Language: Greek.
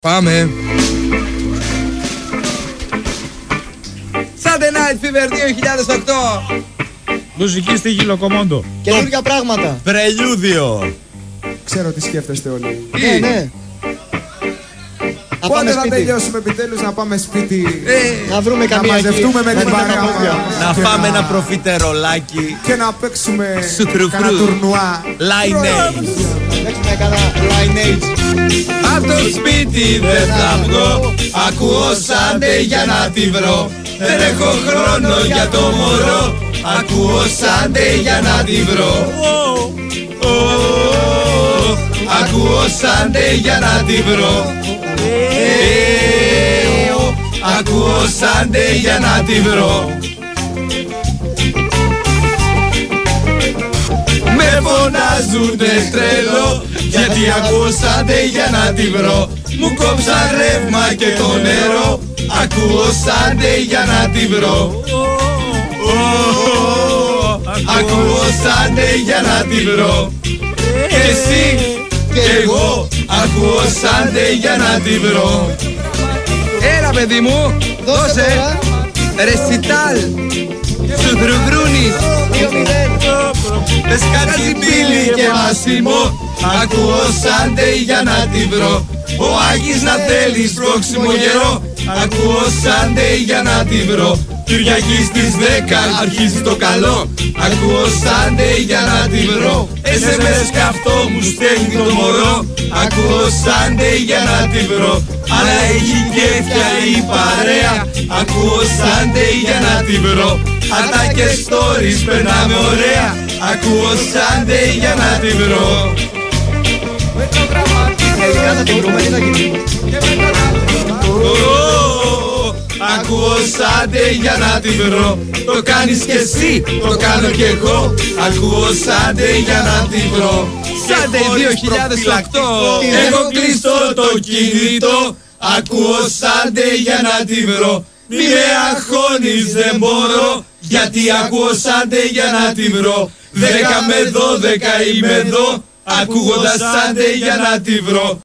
Πάμε. Sunday Night Fever 2008. Μουσική στη Γιλοκομόντο. Καινούργια πράγματα. Πρελούδιο. Ξέρω τι σκέφτεστε όλοι. Ναι. Πότε θα τελειώσουμε επιτέλους να πάμε σπίτι, να βρούμε να καμία μαζευτούμε με την παρέα μας Να φάμε ένα προφιτερολάκι και να παίξουμε Σουτρουφρού. κανένα τουρνουά. Lineage. Παίξουμε κανένα lineage. Απ' το σπίτι δεν θα βγω. Ακούω Sunday για να τη βρω. Δεν έχω χρόνο για το μωρό. Ακούω Sunday για να τη βρω. Ακούω Sunday για να τη βρω. Ακούω Sunday για να τη βρω. Με φωνάζουνε τρελό, γιατί ακούω Sunday για να τη βρω. Μου κόψα ρεύμα και το νερό. Ακούω Sunday για να τη βρω. Ακούω Sunday για να τη βρω. Και εσύ και εγώ ακούω Sunday για να τη βρω. Έλα παιδί μου, δώσε ρεσιτάλ σου Δρουβρούνης. Πες κάτι Μπίλι και Μάσιμο. Ακούω Sunday για να τη βρω. Ο Άγης να θέλεις πρόξιμο καιρό. Ακούω Sunday για να τη βρω. Κυριακή στις 10 αρχίζει το καλό. Ακούω Sunday για να τη βρω. SMS κι αυτό μου στέλνει το μωρό. Ακούω Sunday για να τη βρω. Αλλά έχει κέφια η παρέα. Ακούω Sunday για να τη βρω. Ατά και stories περνάμε ωραία. Ακούω Sunday για να τη βρω. Τελικά θα την βρούμε, τι θα γίνει. Ακούω Sunday για να τη βρω. Το κάνεις κι εσύ, το κάνω κι εγώ. Ακούω Sunday για να τη βρω. Sunday 2008. Έχω κλειστό το κινητό. Ακούω Sunday για να τη βρω. Μη με αγχώνεις δεν μπορώ. Γιατί ακούω Sunday για να τη βρω. 10 με 12 είμαι εδώ. Ακούγοντας Sunday για να τη βρω.